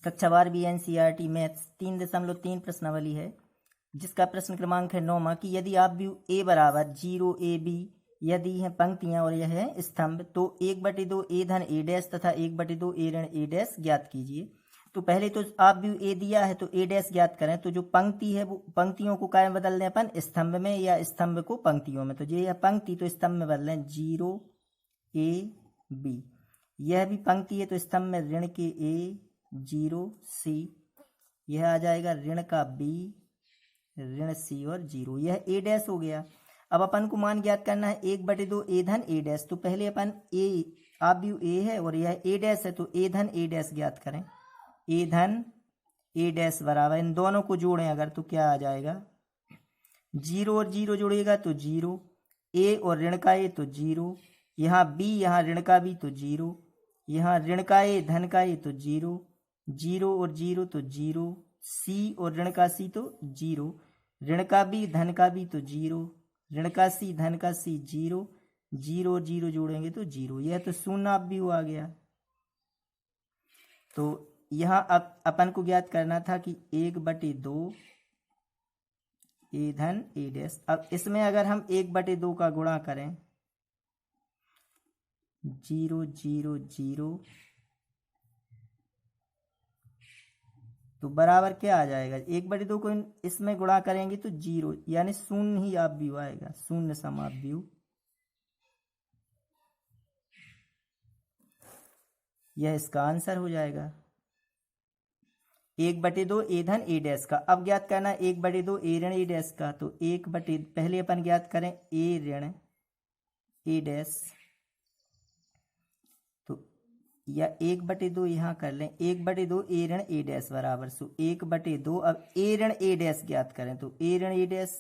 कक्षा 12 NCERT maths 3.3 प्रश्नावली है, जिसका प्रश्न क्रमांक है 9वां कि यदि आप व्यू ए बराबर 0 ए बी यदि है पंक्तियां और यह है स्तंभ तो 1/2 ए धन ए डैश तथा 1/2 ए ऋण ए डैश ज्ञात कीजिए। तो पहले तो आप व्यू ए दिया है तो ए डैश ज्ञात करें। तो जो पंक्ति है वो पंक्तियों को क्या में बदल दें अपन, स्तंभ में, या स्तंभ को पंक्तियों में। तो ये है पंक्ति तो स्तंभ में बदलें 0 ए बी। यह भी पंक्ति है तो स्तंभ में ऋण के ए 0 सी, यह आ जाएगा ऋण का बी ऋण सी और 0। यह ए डैश हो गया। अब अपन को मान ज्ञात करना है 1/2 ए धन ए डैश। तो पहले अपन ए, आप व्यू ए है और यह ए डैश है तो ए धन ए डैश ज्ञात करें। ए धन ए डैश बराबर इन दोनों को जोड़ें अगर तो क्या आ जाएगा, 0 और 0 जोड़ेगा तो 0, ए और ऋण का ए तो 0, यहाँ बी यहाँ ऋण का बी तो 0, यहाँ ऋण का ए धन का ए तो 0, 0 और 0 तो 0, सी और ऋण का सी तो 0, ऋण का बी धन का बी तो 0, ऋण का सी धन का सी 0, 0 और 0 जोड़ेंगे तो 0। यह तो शून्य आप भी आ गया। तो यहाँ अपन को ज्ञात करना था कि 1/2 ए धन ए डैश। अब इसमें अगर हम 1/2 का गुणा करें 0 0 0 तो बराबर क्या आ जाएगा, 1/2 को इसमें गुणा करेंगे तो 0 यानी शून्य ही आप व्यू आएगा, शून्य सम आप व्यू। यह इसका आंसर हो जाएगा 1/2 ए धन ए डैश का। अब ज्ञात करना 1/2 ए ऋण ए डैश का। तो पहले अपन ज्ञात करें ए ऋण ए डैश, तो या 1/2 यहाँ कर लें 1/2 ए ऋण ए डैश बराबर 1/2। अब ए ऋण ए डैश ज्ञात करें तो ए ऋण ए डैश,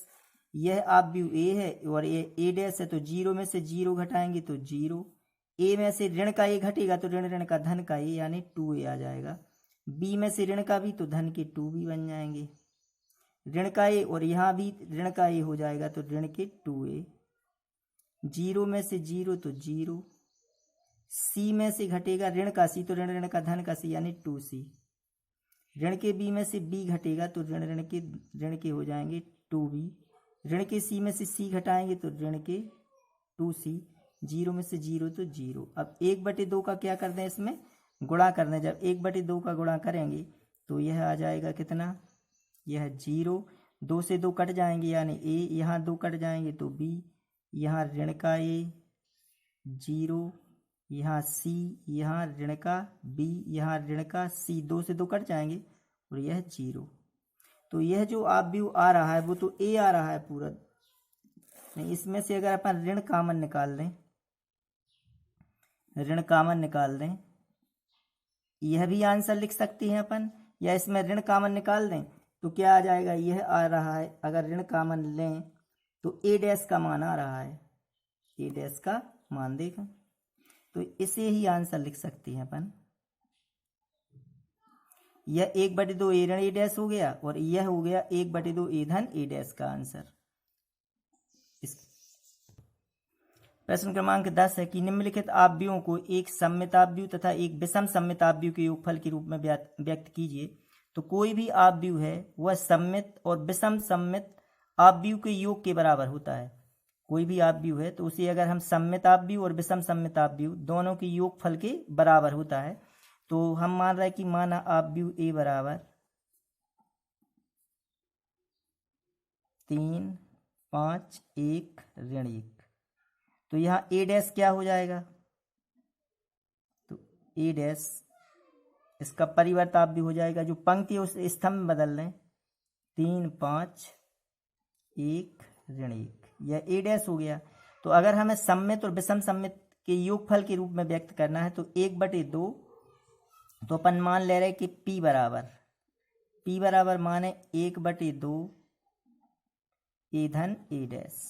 यह आप व्यू ए है और ये ए डैश है तो 0 में से 0 घटाएंगे तो 0, ए में से ऋण का ए घटेगा तो ऋण ऋण का धन का ए यानी 2a आ जाएगा, बी में से ऋण का भी तो धन के 2b बन जाएंगे, ऋण का ए और यहाँ भी ऋण का ए हो जाएगा तो ऋण के 2a, 0 में से 0 तो 0, सी में से घटेगा ऋण का सी तो ऋण ऋण का धन का सी यानी 2c, ऋण के बी में से बी घटेगा तो ऋण ऋण के हो जाएंगे 2b, ऋण के सी में से सी घटाएंगे तो ऋण के 2c, 0 में से 0 तो 0। अब 1/2 का क्या कर दें, इसमें गुणा कर दें। जब 1/2 का गुणा करेंगे तो यह आ जाएगा कितना, यह 0, 2 से 2 कट जाएंगे यानी a, यहाँ 2 कट जाएंगे तो b, यहाँ ऋण का a 0, यहाँ c, यहाँ ऋण का b, यहाँ ऋण का c, 2 से 2 कट जाएंगे और यह 0। तो यह जो आप व्यू आ रहा है वो तो a आ रहा है पूरा। नहीं, इसमें से अगर अपन ऋण कामन निकाल दें, ऋण कामन निकाल दें, यह भी आंसर लिख सकते हैं अपन, या इसमें ऋण कामन निकाल दें तो क्या आ जाएगा, यह आ रहा है। अगर ऋण कामन लें तो ए डैश का मान आ रहा है, ए डैश का मान देखें तो इसे ही आंसर लिख सकते हैं अपन। यह 1/2 ए ऋण ए डैश हो गया और यह हो गया 1/2 ए धन ए डैश का आंसर। प्रश्न क्रमांक 10 है कि निम्नलिखित आव्यूहों को एक सममित आव्यूह तथा एक विषम सममित आव्यूह के योगफल के रूप में व्यक्त कीजिए। तो कोई भी आव्यूह है वह सममित और विषम सममित आव्यूह के योग के बराबर होता है। कोई भी आव्यूह है तो उसे अगर हम सममित आव्यूह और विषम सममित आव्यूह दोनों के योगफल के बराबर होता है। तो हम मान रहे हैं कि माना आव्यूह ए बराबर 3 5 1 ऋण 1, तो यहाँ ए डैश क्या हो जाएगा, तो ए डैश इसका परिवर्त आप भी हो जाएगा, जो पंक्ति उस स्तंभ बदल लें 3 5 1 ऋण 1, यह ए डैश हो गया। तो अगर हमें सममित और विषम सममित के योगफल के रूप में व्यक्त करना है तो 1/2, तो अपन मान ले रहे कि P बराबर माने 1/2 ए धन ए डैश,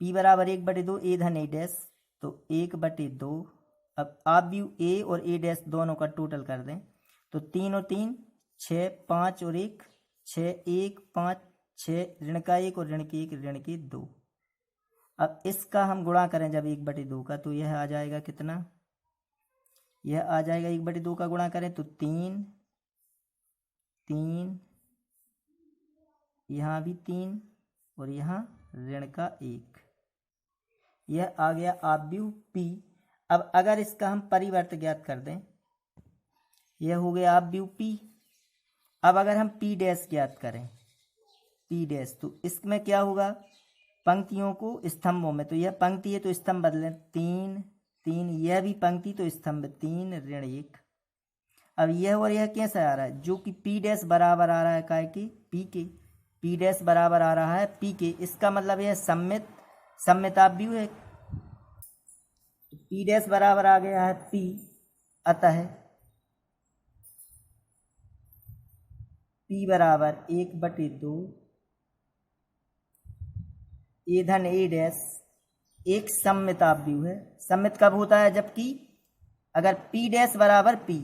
P बराबर 1/2 ए धन ए डैश, तो 1/2। अब आप भी ए और ए डैश दोनों का टोटल कर दें तो 3 और 3 6, 5 और 1 6, 1 5 6, ऋण का 1 और ऋण के 1 ऋण के 2। अब इसका हम गुणा करें जब 1/2 का तो यह आ जाएगा कितना, यह आ जाएगा 1/2 का गुणा करें तो 3, 3, यहाँ भी 3 और यहाँ ऋण का 1। यह आ गया आव्यूह P। अब अगर इसका हम परिवर्त ज्ञात कर दें, यह हो गया आव्यूह P। अब अगर हम P डैश ज्ञात करें, P डैश, तो इसमें क्या होगा, पंक्तियों को स्तंभों में, तो यह पंक्ति है तो स्तंभ बदलें, 3, 3, यह भी पंक्ति तो स्तंभ 3 ऋण 1। अब यह और यह कैसे आ रहा है, जो कि P डैश बराबर आ रहा है काय के, P के, P डैश बराबर आ रहा है P के, इसका मतलब यह सम्मित आव्यूह है। तो P डैश बराबर आ गया है P, अतः P बराबर 1/2 ए धन ए डैश एक सम्मित आव्यूह है। सम्मित कब होता है, जबकि अगर P डैश बराबर P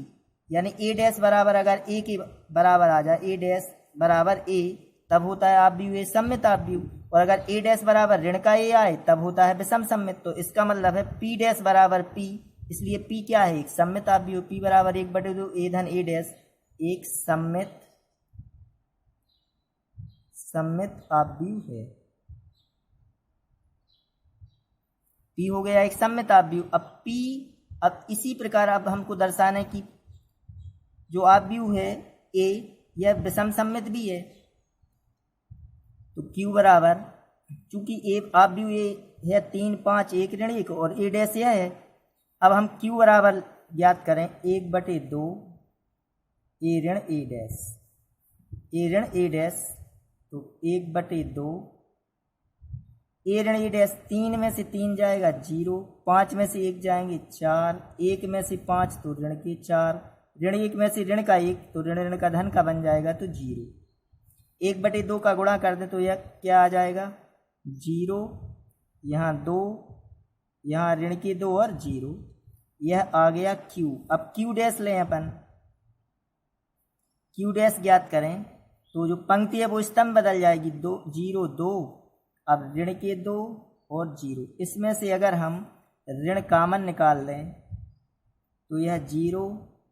यानी ए डैश बराबर अगर ए के बराबर आ जाए, ए डैश बराबर ए, तब होता है आव्यूह ए सम्मित आव्यूह। और अगर ए डैश बराबर ऋण का ए आए तब होता है विषम सम्मित। तो इसका मतलब है P डैश बराबर P, इसलिए P क्या है, एक सम्मित आव्यूह। P बराबर 1/2 ए धन ए डैश एक सम्मित आव्यूह है। P हो गया एक सम्मित आव्यूह। अब इसी प्रकार अब हमको दर्शाना है कि जो आव्यूह है A यह विषम सम्मित भी है। तो Q बराबर, चूंकि ए आव्यूह A है 3, 5, 1 ऋण 1 और A डैश यह है। अब हम Q बराबर ज्ञात करें 1/2 ए ऋण ए डैश, ए ऋण ए डैश, तो 1/2 ए ऋण ए डैश, 3 में से 3 जाएगा 0, 5 में से 1 जाएंगे 4, 1 में से 5 तो ऋण के 4, ऋण 1 में से ऋण का 1 तो ऋण का धन का बन जाएगा तो 0। 1/2 का गुणा कर दें तो यह क्या आ जाएगा, 0, यहाँ 2, यहाँ ऋण के 2 और 0, यह आ गया Q। अब Q डैश लें अपन, Q डैश ज्ञात करें तो जो पंक्ति है वो स्तंभ बदल जाएगी, 2, 0, 2, अब ऋण के 2 और 0। इसमें से अगर हम ऋण कामन निकाल लें तो यह 0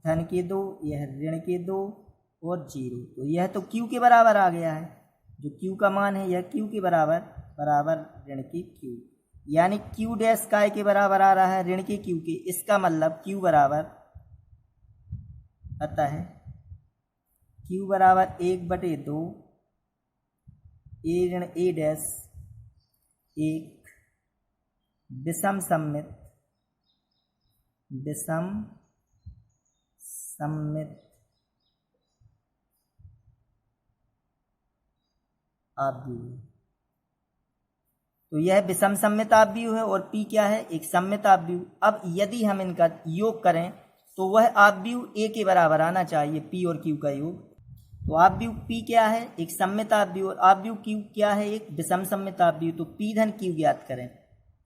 धन के 2, यह ऋण के 2 और 0, तो यह तो Q के बराबर आ गया है। जो Q का मान है यह Q के बराबर ऋण के Q, यानी Q डैश काय के बराबर आ रहा है, ऋण के Q के। इसका मतलब Q बराबर, अतः Q बराबर 1/2 ए ऋण ए डैश एक विषम सम्मित आव्यूह। तो यह विषम सम्मित आव्यूह है और P क्या है, एक सम्मित आव्यूह। अब यदि हम इनका योग करें तो वह आव्यूह A के बराबर आना चाहिए, P और Q का योग। तो आव्यूह P क्या है, एक सम्मित आव्यूह, और आव्यूह Q क्या है, एक विषम सम्मित आव्यूह। तो P धन Q ज्ञात करें,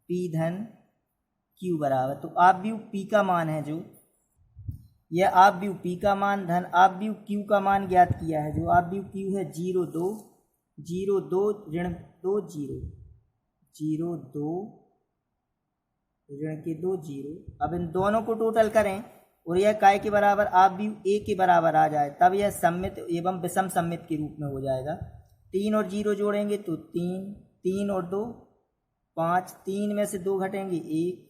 P धन Q बराबर, तो आव्यूह P का मान है जो, यह आव्यूह P का मान धन आव्यूह Q का मान ज्ञात किया है। जो आव्यूह Q है 0, 2, 0, 2 ऋण 2, 0, 0, 2 ऋण के 2, 0। अब इन दोनों को टोटल करें और यह काय के बराबर आव्यूह A के बराबर आ जाए, तब यह सम्मित एवं विषम सम्मित के रूप में हो जाएगा। 3 और 0 जोड़ेंगे तो 3, 3 और 2 5, 3 में से 2 घटेंगे 1,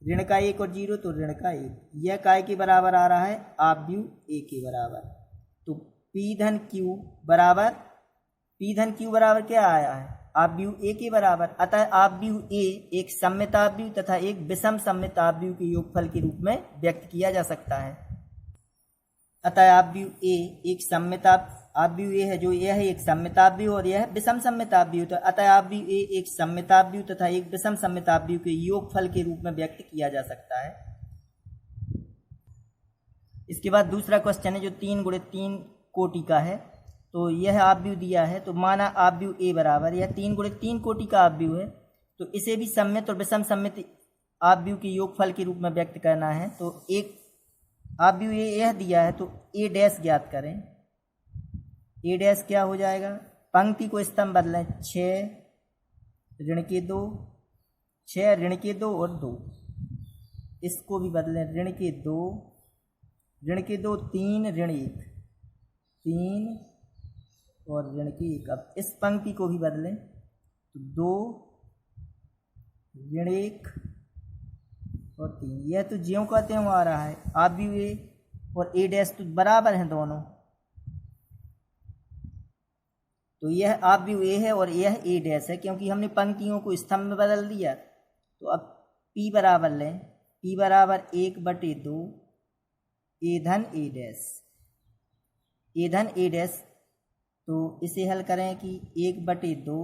ऋण का 1 और 0 तो ऋण का 1, यह काय के बराबर आ रहा है, आव्यूह A के बराबर। तो P धन Q बराबर क्या आया है, आव्यूह A के बराबर। अतः आव्यूह A एक सम्मित आव्यूह तथा एक विषम सम्मित आव्यूह के योगफल के रूप में व्यक्त किया जा सकता है। अतः आव्यूह A एक सम्मित आव्यूह A है, जो यह है एक सम्मित आव्यूह और यह विषम सम्मित आव्यूह। तो अतः आव्यूह A एक सम्मित आव्यूह तथा एक विषम सम्मित आव्यूह के योगफल के रूप में व्यक्त किया जा सकता है। इसके बाद दूसरा क्वेश्चन है जो 3 × 3 कोटि का है। तो यह आव्यूह दिया है, तो माना आव्यूह A बराबर, यह 3 × 3 कोटि का आव्यूह है, तो इसे भी सम्मित और विषम सम्मित आव्यूह के योगफल के रूप में व्यक्त करना है। तो एक आव्यूह A यह दिया है, तो A डैश ज्ञात करें। A डैश क्या हो जाएगा, पंक्ति को स्तंभ बदलें, 6 ऋण के 2, 6 ऋण के 2 और 2, इसको भी बदलें, ऋण के 2, ऋण के 2, 3 ऋण 1, 3 और ऋण के 1। अब इस पंक्ति को भी बदलें तो 2 ऋण 1 और 3। यह तो ज्यों का त्यों आ रहा है। आप भी ए और ए डैश तो बराबर हैं दोनों, तो यह आप भी ए है और यह ए डैश है, क्योंकि हमने पंक्तियों को स्तंभ में बदल दिया। तो अब P बराबर लें, P बराबर 1/2 ए धन ए डैश, ए धन ए डैश। तो इसे हल करें कि 1/2,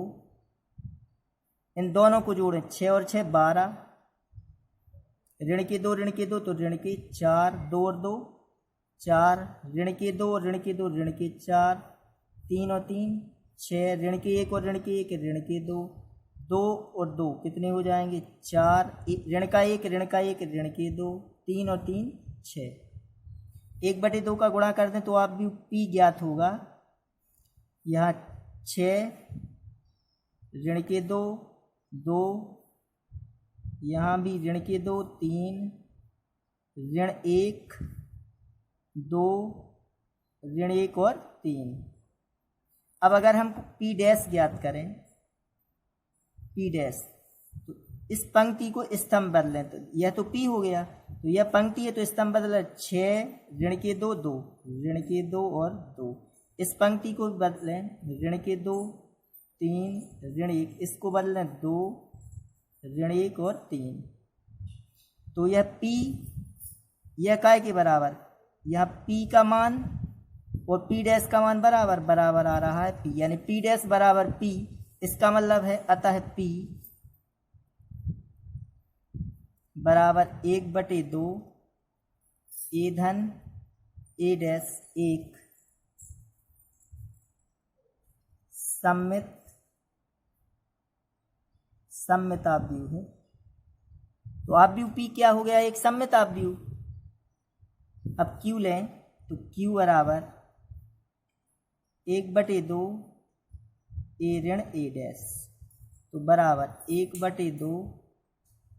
इन दोनों को जोड़ें, 6 और 6 12, ऋण के 2 ऋण के 2 तो ऋण के 4, 2 और 2 4, ऋण के 2 और ऋण के 2 ऋण के 4, 3 और 3 6, ऋण के 1 और ऋण के 1 ऋण के 2, 2 और 2 कितने हो जाएंगे 4, ऋण का 1 ऋण का 1 ऋण के 2, 3 और 3 6। 1/2 का गुणा कर दें तो आप भी P ज्ञात होगा। यहाँ 6 ऋण के 2 2, यहाँ भी ऋण के 2 3, ऋण 1 2, ऋण 1 और 3। अब अगर हम P डैश ज्ञात करें, P डैश, तो इस पंक्ति को स्तंभ बदलें, तो यह तो P हो गया, तो यह पंक्ति है तो स्तंभ बदले 6 ऋण के 2 2, ऋण के 2 और 2। इस पंक्ति को बदलें, ऋण के 2 3 ऋण 1, इसको बदलें 2 ऋण 1 और 3। तो यह P, यह काय के बराबर, यह P का मान और P डैश का मान बराबर बराबर आ रहा है P, यानी P डैश बराबर P। इसका मतलब है अतः P बराबर 1/2 ए धन ए डैश 1 सम्मित आव्यूह है। तो आव्यूह P क्या हो गया, एक सम्मित आव्यूह। अब Q लें तो Q बराबर 1/2 ए ऋण ए डैश, तो बराबर 1/2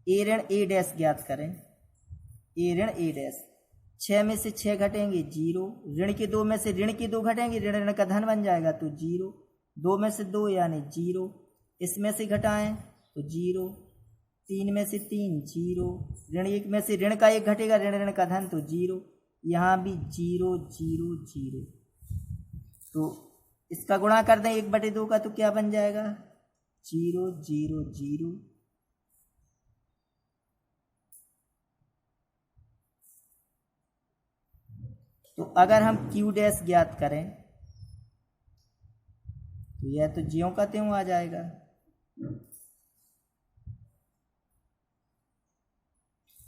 ए ऋण ए डैश ज्ञात करें, ए ऋण ए डैश। 6 में से 6 घटेंगे 0, ऋण के 2 में से ऋण के 2 घटेंगे, ऋण ऋण का धन बन जाएगा तो 0, 2 में से 2 यानी 0, इसमें से घटाएं तो 0, 3 में से 3 0, ऋण 1 में से ऋण का 1 घटेगा, ऋण ऋण का धन तो 0, यहाँ भी 0 0 0। तो इसका गुणा कर दें 1/2 का तो क्या बन जाएगा 0 0 0। तो अगर हम Q डैश ज्ञात करें तो यह तो ज्यों का त्यों आ जाएगा।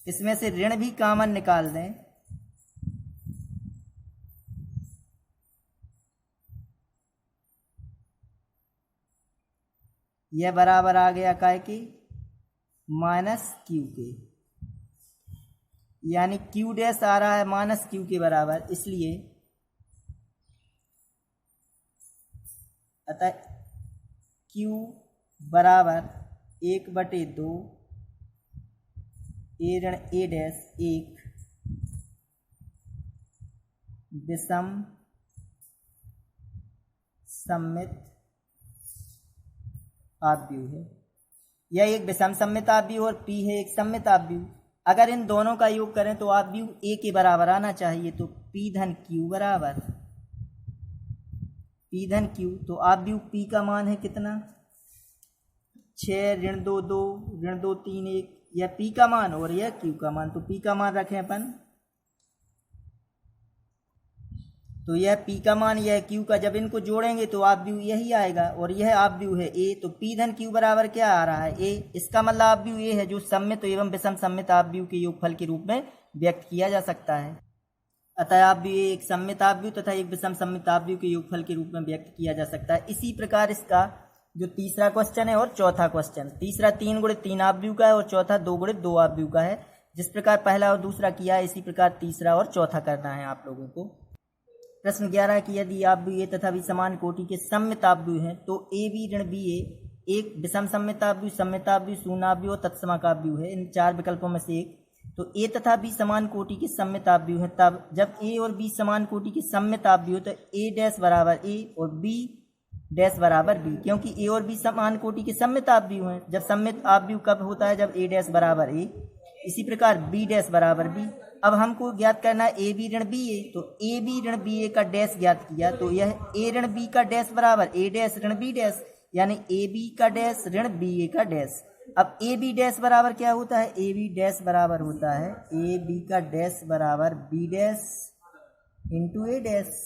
इसमें से ऋण भी कॉमन निकाल दें, यह बराबर आ गया काय के -Q के, यानी Q डैश आ रहा है -Q के बराबर, इसलिए अतः Q बराबर 1/2 ए ऋण ए डैश 1 विषम सम्मित आव्यूह है। यह एक विषम सम्मित आव्यूह और P है एक सम्मित आव्यूह। अगर इन दोनों का योग करें तो आव्यूह A के बराबर आना चाहिए, तो P धन Q बराबर P धन Q। तो आव्यूह P का मान है कितना 6 ऋण 2 2 ऋण 2 3 1, यह P का मान और यह Q का मान। तो P का मान रखें अपन, तो यह P का मान यह Q का, जब इनको जोड़ेंगे तो आव्यूह यही आएगा और यह आव्यूह है A। तो P धन Q बराबर क्या आ रहा है A। इसका मतलब आव्यूह A है जो सम्मित एवं विषम सम्मित आव्यूह के योगफल के रूप में व्यक्त किया जा सकता है। अतः आव्यूह A एक सम्मित आव्यूह तथा एक विषम सम्मित आव्यूह के योगफल के रूप में व्यक्त किया जा सकता है। इसी प्रकार इसका जो तीसरा क्वेश्चन है और चौथा क्वेश्चन, तीसरा 3 × 3 आव्यूह का है और चौथा 2 × 2 आव्यूह का है। जिस प्रकार पहला और दूसरा किया है इसी प्रकार तीसरा और चौथा करना है आप लोगों को। प्रश्न 11 की यदि आव्यूह A तथा भी समान कोटि के सम्मित आव्यूह हैं तो A B ऋण B A एक विषम सम्मित आव्यूह, शून्य आव्यूह और तत्समक आव्यूह है। इन 4 विकल्पों में से एक। तो ए तथा बी समान कोटि के सममित आव्यूह हैं। तब जब ए और बी समान कोटि के सममित आव्यूह तो ए डैश बराबर ए और बी डैश बराबर बी, क्योंकि ए और बी समान कोटि के सममित आव्यूह हैं। जब सममित आव्यूह कब होता है? जब ए डैश बराबर ए। इसी प्रकार बी डैश बराबर बी। अब हमको ज्ञात करना है ए बी ऋण बी ए, तो ए बी ऋण बी ए का डैश ज्ञात किया तो यह ए ऋण बी का डैश बराबर ए डैश ऋण बी डैश, यानी ए बी का डैश ऋण बी ए का डैश। अब ए बी डैश बराबर क्या होता है? ए बी डैश बराबर होता है ए बी का डैश बराबर b dash into a dash.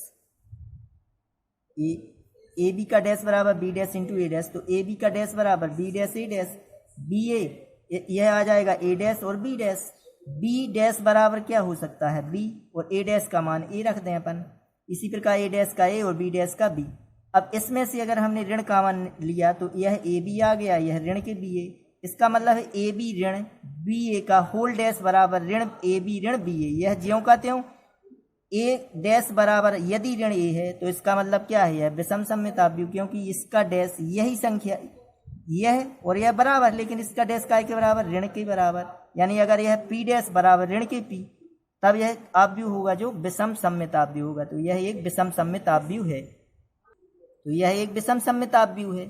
A b का डैश बराबर b dash into a dash, तो ए बी का डैश बराबर b dash a dash, b a यह आ जाएगा ए डैश और बी डैश। बी डैश बराबर क्या हो सकता है? बी, और ए डैश का मान ए रख दें अपन। इसी प्रकार ए डैश का ए और बी डैश का बी। अब इसमें से अगर हमने ऋण का मान लिया तो यह ए बी आ गया, यह ऋण के बी ए। इसका मतलब है ए बी ऋण बी ए का होल डैश बराबर ऋण ए बी ऋण बी ए। यह ज्यों का त्यों ए डैश बराबर यदि ऋण ए है तो इसका मतलब क्या है? यह विषम सममित आव्यूह, क्योंकि इसका डैश यही संख्या यह और यह बराबर, लेकिन इसका डैश काय के बराबर? ऋण के बराबर। यानी अगर यह पी डैश बराबर ऋण के पी, तब यह आव्यूह होगा जो विषम सममित आव्यूह होगा। तो यह एक विषम सममित आव्यूह है। तो यह एक विषम सममित आव्यूह है।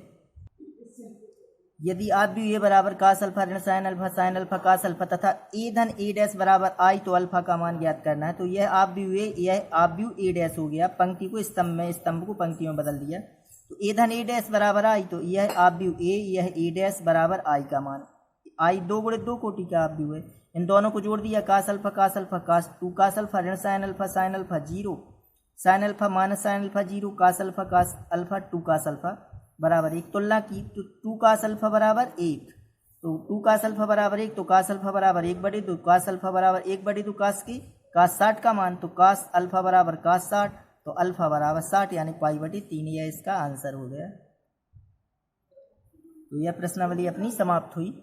यदि आव्यूह ए बराबर कास अल्फा ऋण साइन अल्फा कास अल्फा तथा ए धन ए डैश बराबर आई, तो अल्फा का मान ज्ञात करना है। तो यह आव्यूह ए डैश हो गया। पंक्ति को स्तंभ में, स्तंभ को पंक्ति में बदल दिया। तो ए धन ए डैश बराबर आई, तो यह आव्यूह ए, यह ए डैश बराबर आई का मान। आई 2 गुणे 2 कोटि का आव्यूह है। इन दोनों को जोड़ दिया, cos alpha cos 2 cos alpha ऋण sine alpha 0 sine alpha minus sine alpha 0 cos alpha 2 cos alpha बराबर 1। तुलना की तो 2 कास अल्फा बराबर 1, तो 2 कास अल्फा बराबर 1, तो कास अल्फा बराबर 1/2, कास अल्फा बराबर 1/2 कास की कास 60 का मान, तो कास अल्फा बराबर कास 60, तो अल्फा बराबर 60 यानी पाई/3। यह इसका आंसर हो गया। तो यह प्रश्नावली अपनी समाप्त हुई।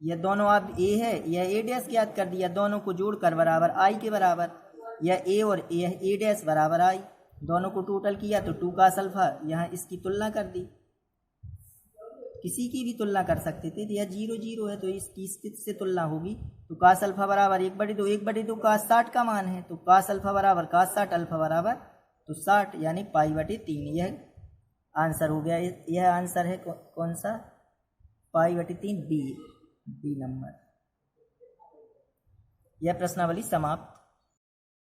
यह दोनों अब ए है, यह ए डैश ज्ञात कर दिया, दोनों को जोड़कर बराबर आई के बराबर। यह ए और यह ए डैश बराबर आई, दोनों को टोटल किया तो 2 कास अल्फा, यहाँ इसकी तुलना कर दी। किसी की भी तुलना कर सकते थे, यह 0 है तो इसकी से तुलना होगी। तो कास अल्फा बराबर 1/2 कास 60 का मान है, तो कास अल्फा बराबर कास 60 अल्फा बराबर तो 60 यानी पाई/3। यह आंसर हो गया। यह आंसर है कौन सा? पाई/3 बी नंबर। यह प्रश्नावली समाप्त।